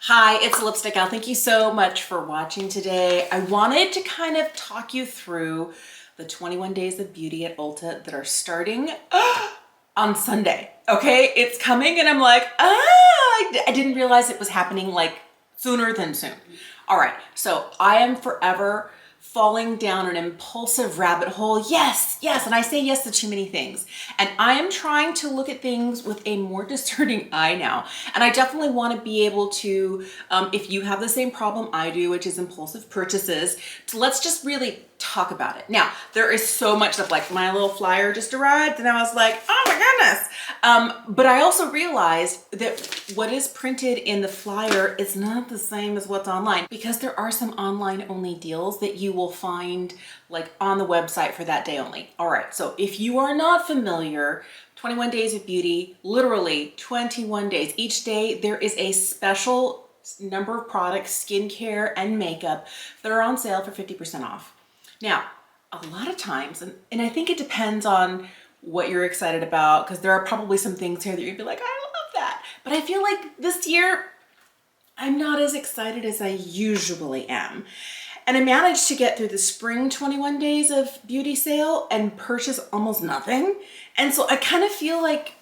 Hi, it's Lipstick Al. Thank you so much for watching today. I wanted to kind of talk you through the 21 Days of Beauty at Ulta that are starting on Sunday. Okay, it's coming and I'm like, I didn't realize it was happening like sooner than soon. All right, so I am forever falling down an impulsive rabbit hole. Yes, yes, and I say yes to too many things. And I am trying to look at things with a more discerning eye now. And I definitely want to be able to, if you have the same problem I do, which is impulsive purchases, let's just really talk about it. Now, there is so much stuff, like my little flyer just arrived and I was like, oh my goodness. But I also realized that what is printed in the flyer is not the same as what's online, because there are some online only deals that you will find like on the website for that day only. All right, so if you are not familiar, 21 Days of Beauty, literally 21 days. Each day there is a special number of products, skincare and makeup, that are on sale for 50% off. Now, a lot of times, and I think it depends on what you're excited about, because there are probably some things here that you'd be like, I love that. But I feel like this year, I'm not as excited as I usually am. And I managed to get through the spring 21 Days of Beauty sale and purchase almost nothing. And so I kind of feel like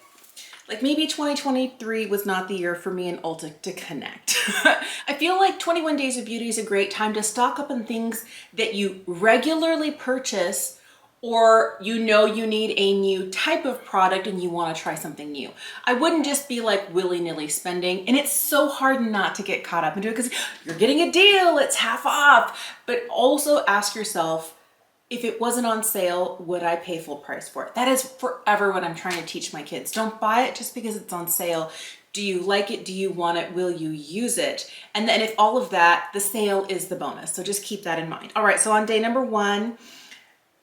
maybe 2023 was not the year for me and Ulta to connect. I feel like 21 Days of Beauty is a great time to stock up on things that you regularly purchase, or you know you need a new type of product and you want to try something new. I wouldn't just be like willy-nilly spending, and it's so hard not to get caught up into it because you're getting a deal, it's half off. But also ask yourself, if it wasn't on sale, would I pay full price for it? That is forever what I'm trying to teach my kids. Don't buy it just because it's on sale. Do you like it? Do you want it? Will you use it? And then if all of that, the sale is the bonus. So just keep that in mind. All right, so on day number one,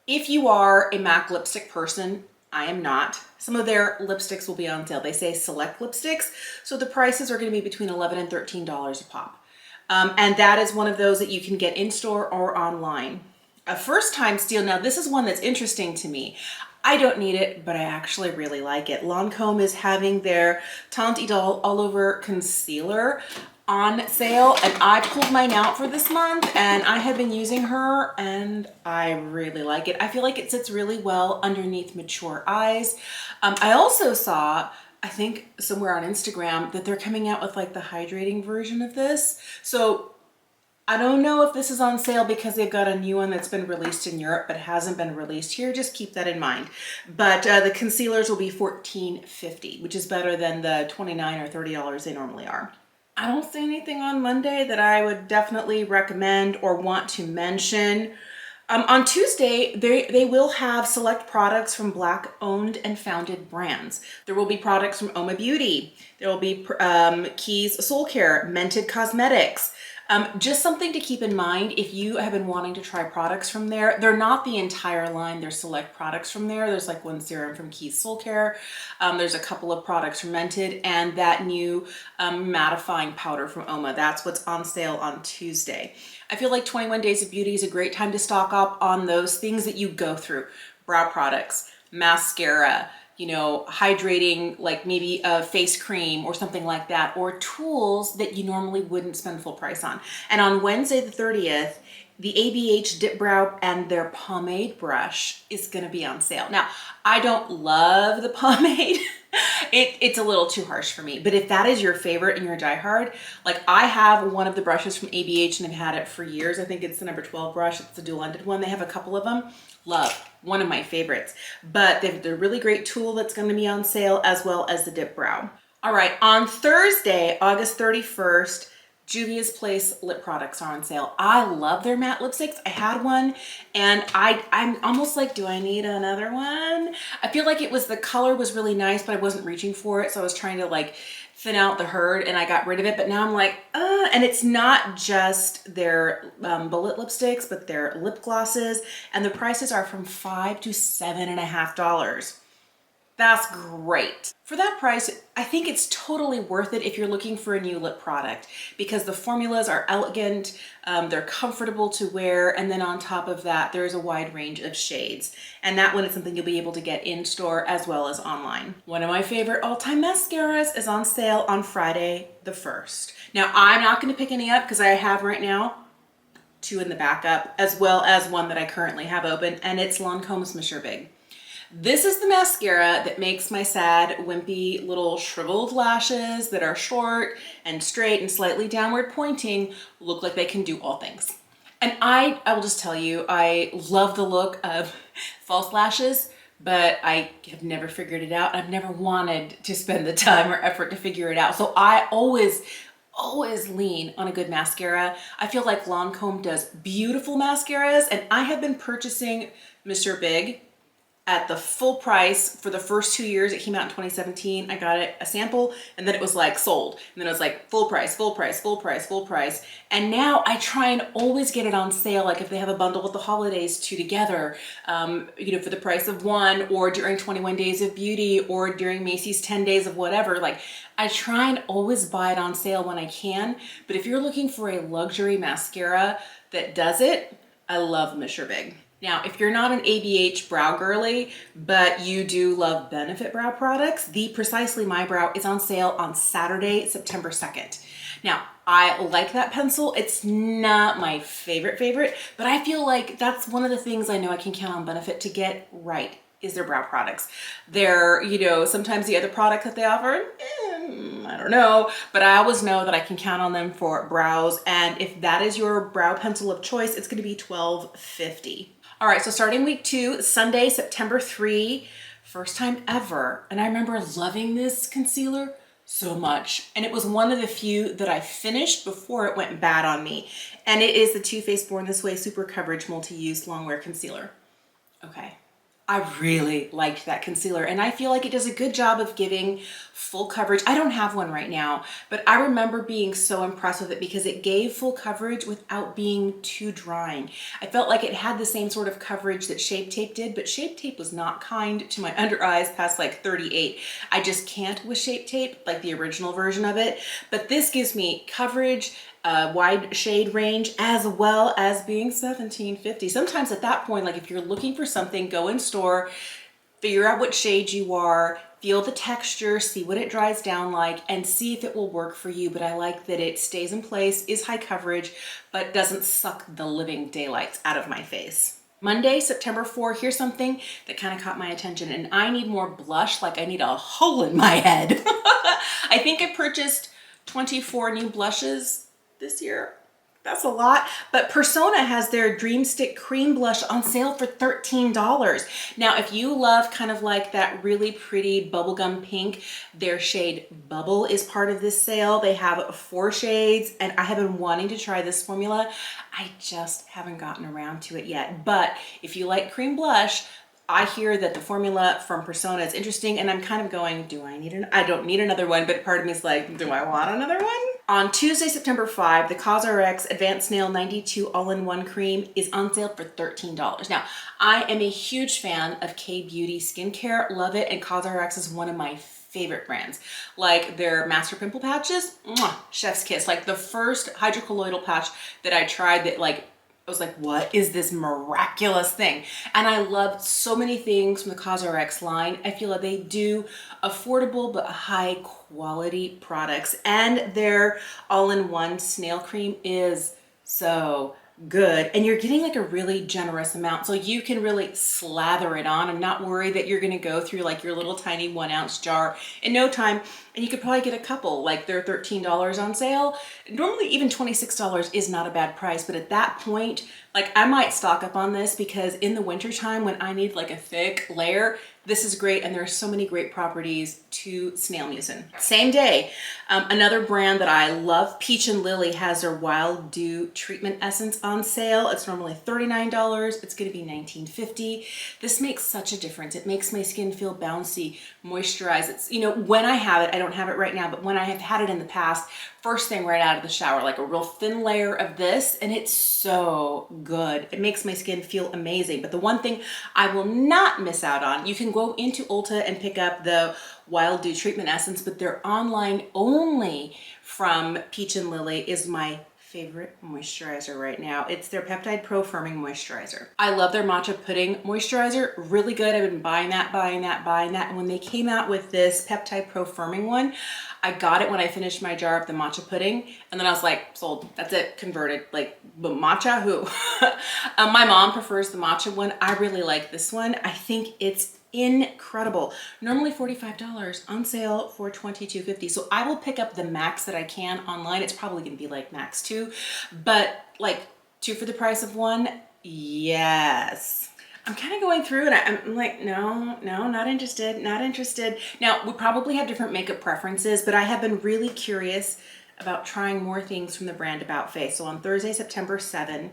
if you are a MAC lipstick person, I am not. Some of their lipsticks will be on sale. They say select lipsticks. So the prices are gonna be between $11 and $13 a pop. And that is one of those that you can get in store or online. A first time steal. Now this is one that's interesting to me. I don't need it, but I actually really like it. Lancome is having their Teint Idole All Over Concealer on sale, and I pulled mine out for this month and I have been using her and I really like it. I feel like it sits really well underneath mature eyes. I also saw, I think somewhere on Instagram, that they're coming out with like the hydrating version of this. So I don't know if this is on sale because they've got a new one that's been released in Europe but hasn't been released here. Just keep that in mind. But the concealers will be $14.50, which is better than the $29 or $30 they normally are. I don't see anything on Monday that I would definitely recommend or want to mention. On Tuesday, they will have select products from Black owned and founded brands. There will be products from Oma Beauty. There will be Keys Soul Care, Mented Cosmetics. Just something to keep in mind if you have been wanting to try products from there. They're not the entire line, they're select products from there. There's like one serum from Keys Soul Care. There's a couple of products from Mented, and that new mattifying powder from Oma. That's what's on sale on Tuesday. I feel like 21 Days of Beauty is a great time to stock up on those things that you go through. Brow products, mascara, you know, hydrating, like maybe a face cream or something like that, or tools that you normally wouldn't spend full price on. And on Wednesday the 30th, the ABH Dip Brow and their pomade brush is gonna be on sale. Now, I don't love the pomade. It's a little too harsh for me, but if that is your favorite and you're a diehard, like I have one of the brushes from ABH and I've had it for years. I think it's the number 12 brush. It's the dual-ended one. They have a couple of them. Love, one of my favorites. But they've a really great tool that's going to be on sale, as well as the Dip Brow. All right, on Thursday, August 31st, Juvia's Place lip products are on sale. I love their matte lipsticks. I had one and I'm almost like, do I need another one? I feel like the color was really nice, but I wasn't reaching for it. So I was trying to like thin out the herd and I got rid of it. But now I'm like, and it's not just their bullet lipsticks, but their lip glosses. And the prices are from $5 to $7.50. That's great. For that price, I think it's totally worth it if you're looking for a new lip product because the formulas are elegant, they're comfortable to wear, and then on top of that, there's a wide range of shades. And that one is something you'll be able to get in store as well as online. One of my favorite all-time mascaras is on sale on Friday the 1st. Now, I'm not gonna pick any up because I have right now 2 in the backup, as well as one that I currently have open, and it's Lancome's Monsieur Big. This is the mascara that makes my sad, wimpy little shriveled lashes that are short and straight and slightly downward pointing look like they can do all things. And I will just tell you, I love the look of false lashes, but I have never figured it out. I've never wanted to spend the time or effort to figure it out. So I always lean on a good mascara. I feel like Lancome does beautiful mascaras, and I have been purchasing Mr. Big at the full price for the first 2 years. It came out in 2017. I got it a sample and then it was like sold. And then it was like full price, full price, full price, full price. And now I try and always get it on sale. Like if they have a bundle with the holidays 2 together, you know, for the price of 1, or during 21 Days of Beauty, or during Macy's 10 days of whatever. Like I try and always buy it on sale when I can. But if you're looking for a luxury mascara that does it, I love Monsieur Big. Now, if you're not an ABH brow girly, but you do love Benefit brow products, the Precisely My Brow is on sale on Saturday, September 2nd. Now, I like that pencil. It's not my favorite, but I feel like that's one of the things I know I can count on Benefit to get right is their brow products. They're, you know, sometimes the other product that they offer, I don't know, but I always know that I can count on them for brows. And if that is your brow pencil of choice, it's gonna be $12.50. All right, so starting week 2, Sunday, September 3, first time ever. And I remember loving this concealer so much. And it was one of the few that I finished before it went bad on me. And it is the Too Faced Born This Way Super Coverage Multi-Use Longwear Concealer. Okay. I really liked that concealer, and I feel like it does a good job of giving full coverage. I don't have one right now, but I remember being so impressed with it because it gave full coverage without being too drying. I felt like it had the same sort of coverage that Shape Tape did, but Shape Tape was not kind to my under eyes past like 38. I just can't with Shape Tape, like the original version of it, but this gives me coverage, wide shade range, as well as being $17.50. Sometimes at that point, like if you're looking for something, go in store, figure out what shade you are, feel the texture, see what it dries down like, and see if it will work for you. But I like that it stays in place, is high coverage, but doesn't suck the living daylights out of my face. Monday, September 4, here's something that kind of caught my attention, and I need more blush, like I need a hole in my head. I think I purchased 24 new blushes this year. That's a lot, but Persona has their Dream Stick Cream Blush on sale for $13. Now, if you love kind of like that really pretty bubblegum pink, their shade Bubble is part of this sale. They have 4 shades, and I have been wanting to try this formula. I just haven't gotten around to it yet, but if you like cream blush, I hear that the formula from Persona is interesting, and I'm kind of going, do I need I don't need another one, but part of me is like, do I want another one? On Tuesday, September 5, the CosRX Advanced Nail 92 All-in-One Cream is on sale for $13. Now, I am a huge fan of K-Beauty skincare, love it, and CosRX is one of my favorite brands. Like their Master Pimple Patches, mwah, chef's kiss. Like the first hydrocolloidal patch that I tried that like, I was like, what is this miraculous thing? And I loved so many things from the CosRX line. I feel like they do affordable but high quality products, and their all-in-one snail cream is so good, and you're getting like a really generous amount, so you can really slather it on and not worry that you're gonna go through like your little tiny 1-ounce jar in no time. And you could probably get a couple, like they're $13 on sale. Normally even $26 is not a bad price, but at that point, like I might stock up on this because in the winter time when I need like a thick layer, this is great, and there are so many great properties to snail mucin. Same day, another brand that I love, Peach and Lily, has their Wild Dew Treatment Essence on sale. It's normally $39. It's gonna be $19.50. This makes such a difference. It makes my skin feel bouncy, moisturize. It's, you know, when I have it, I don't have it right now, but when I have had it in the past, first thing right out of the shower, like a real thin layer of this, and it's so good. It makes my skin feel amazing. But the one thing I will not miss out on, you can go into Ulta and pick up the Wild Dew Treatment Essence, but they're online only from Peach and Lily is my favorite moisturizer right now. It's their Peptide Pro Firming Moisturizer. I love their matcha pudding moisturizer, really good. I've been buying that. And when they came out with this Peptide Pro Firming one, I got it when I finished my jar of the matcha pudding. And then I was like, sold, that's it, converted. Like, but matcha, who? My mom prefers the matcha one. I really like this one. I think it's incredible. Normally $45, on sale for $22.50. So I will pick up the max that I can online. It's probably gonna be like max 2, but like 2 for the price of 1, yes. I'm kind of going through and I'm like, no, not interested, not interested. Now, we probably have different makeup preferences, but I have been really curious about trying more things from the brand About Face. So on Thursday, September 7,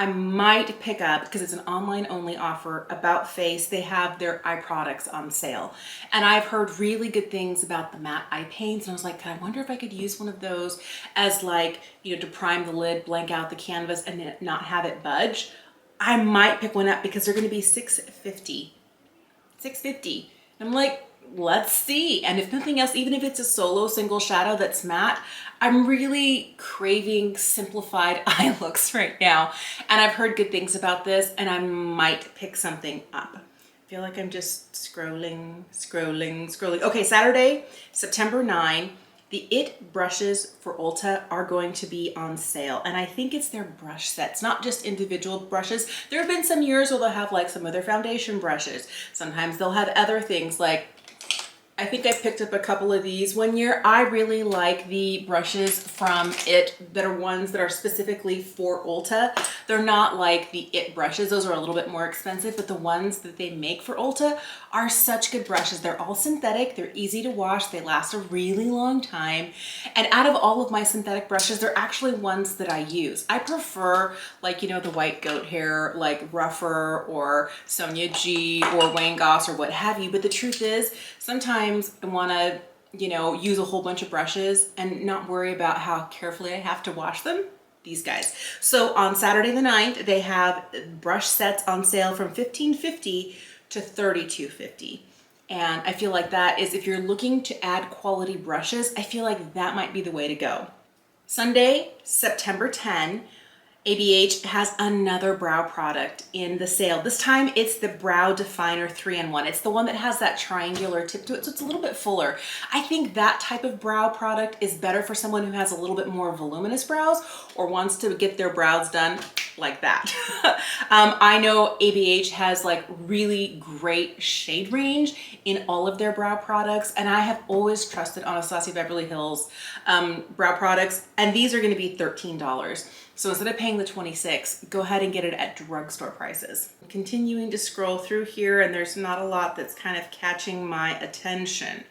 I might pick up, because it's an online only offer, About Face. They have their eye products on sale. And I've heard really good things about the matte eye paints. And I was like, I wonder if I could use one of those as like, you know, to prime the lid, blank out the canvas and not have it budge. I might pick one up because they're gonna be $6.50. $6.50. And I'm like, let's see. And if nothing else, even if it's a solo single shadow that's matte, I'm really craving simplified eye looks right now. And I've heard good things about this and I might pick something up. I feel like I'm just scrolling. Okay, Saturday, September 9, the IT brushes for Ulta are going to be on sale. And I think it's their brush sets, not just individual brushes. There have been some years where they'll have like some of their foundation brushes. Sometimes they'll have other things like, I think I picked up a couple of these one year. I really like the brushes from IT that are ones that are specifically for Ulta. They're not like the IT brushes. Those are a little bit more expensive, but the ones that they make for Ulta are such good brushes. They're all synthetic. They're easy to wash. They last a really long time. And out of all of my synthetic brushes, they're actually ones that I use. I prefer like, you know, the white goat hair, like Rougher or Sonia G or Wayne Goss or what have you. But the truth is, sometimes I want to, you know, use a whole bunch of brushes and not worry about how carefully I have to wash them. These guys. So on Saturday the 9th, they have brush sets on sale from $15.50 to $32.50. And I feel like that is, if you're looking to add quality brushes, I feel like that might be the way to go. Sunday, September 10, ABH has another brow product in the sale. This time it's the Brow Definer 3-in-1. It's the one that has that triangular tip to it, so it's a little bit fuller. I think that type of brow product is better for someone who has a little bit more voluminous brows or wants to get their brows done like that. I know ABH has like really great shade range in all of their brow products, and I have always trusted Anastasia Beverly Hills brow products, and these are going to be $13. So instead of paying the $26, go ahead and get it at drugstore prices. Continuing to scroll through here, and there's not a lot that's kind of catching my attention.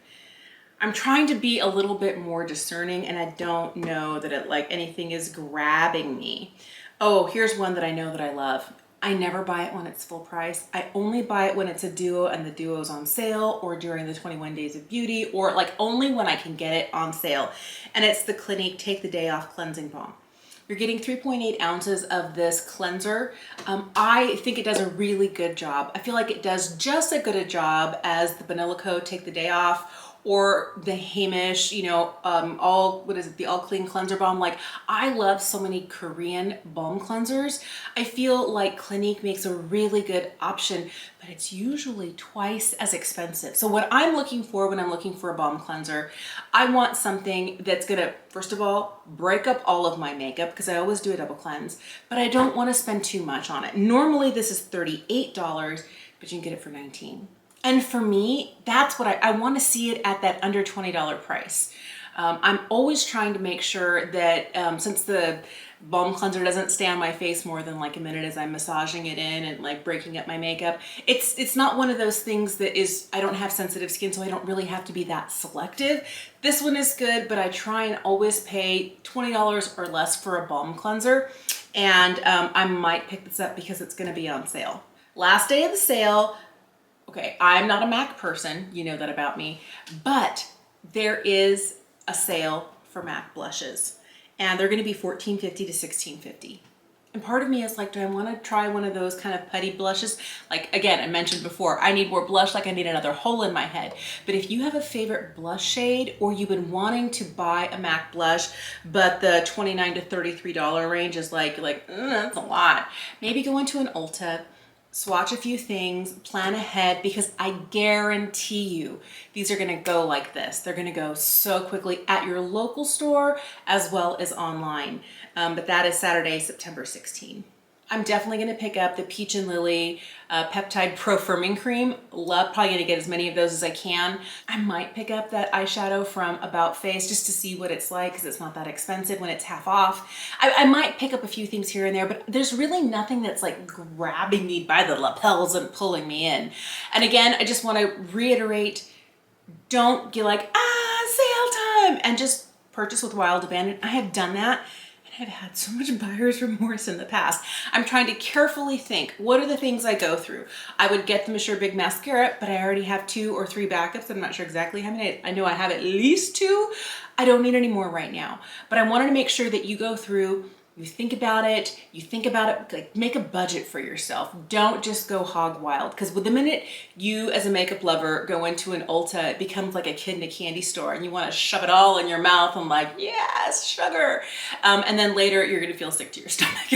I'm trying to be a little bit more discerning, and I don't know that it like anything is grabbing me. Oh, here's one that I know that I love. I never buy it when it's full price. I only buy it when it's a duo and the duo's on sale, or during the 21 Days of Beauty, or like only when I can get it on sale. And it's the Clinique Take the Day Off Cleansing Balm. You're getting 3.8 ounces of this cleanser. I think it does a really good job. I feel like it does just as good a job as the Vanilla Co. Take the Day Off, or the Hamish, you know, the All Clean Cleanser Balm. Like, I love so many Korean balm cleansers. I feel like Clinique makes a really good option, but it's usually twice as expensive. So what I'm looking for when I'm looking for a balm cleanser, I want something that's gonna, first of all, break up all of my makeup, because I always do a double cleanse, but I don't wanna spend too much on it. Normally this is $38, but you can get it for $19. And for me, that's what I want to see it at that under $20 price. I'm always trying to make sure that since the balm cleanser doesn't stay on my face more than like a minute as I'm massaging it in and like breaking up my makeup, it's not one of those things that is, I don't have sensitive skin, so I don't really have to be that selective. This one is good, but I try and always pay $20 or less for a balm cleanser. And I might pick this up because it's going to be on sale. Last day of the sale, Okay, I'm not a MAC person, you know that about me, but there is a sale for MAC blushes and they're gonna be $14.50 to $16.50. And part of me is like, do I want to try one of those kind of putty blushes? Like, again, I mentioned before, I need more blush, like I need another hole in my head. But if you have a favorite blush shade, or you've been wanting to buy a MAC blush, but the $29 to $33 range is like, that's a lot. Maybe go into an Ulta, swatch a few things, plan ahead, because I guarantee you these are gonna go like this. They're gonna go so quickly at your local store as well as online. But that is Saturday, September 16. I'm definitely gonna pick up the Peach and Lily Peptide Pro Firming Cream. Probably gonna get as many of those as I can. I might pick up that eyeshadow from About Face just to see what it's like, because it's not that expensive when it's half off. I might pick up a few things here and there, but there's really nothing that's like grabbing me by the lapels and pulling me in. And again, I just wanna reiterate, don't get like, sale time, and just purchase with wild abandon. I have done that. I've had so much buyer's remorse in the past. I'm trying to carefully think, what are the things I go through? I would get the Monsieur Big Mascara, but I already have 2 or 3 backups. I'm not sure exactly how many. I know I have at least 2. I don't need any more right now. But I wanted to make sure that you go through, you think about it, like make a budget for yourself. Don't just go hog wild, because the minute you as a makeup lover go into an Ulta, it becomes like a kid in a candy store and you want to shove it all in your mouth and like, yes, sugar. And then later you're gonna feel sick to your stomach.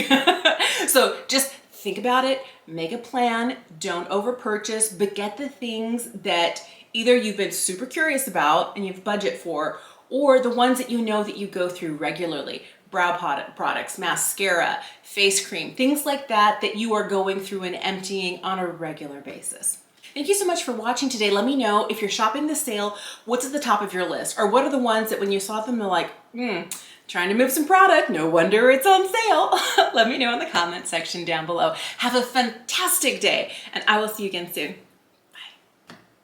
So just think about it, make a plan, don't over purchase, but get the things that either you've been super curious about and you've budget for, or the ones that you know that you go through regularly. Brow products, mascara, face cream, things like that that you are going through and emptying on a regular basis. Thank you so much for watching today. Let me know if you're shopping the sale, what's at the top of your list, or what are the ones that when you saw them, they're like, trying to move some product, no wonder it's on sale. Let me know in the comment section down below. Have a fantastic day, and I will see you again soon.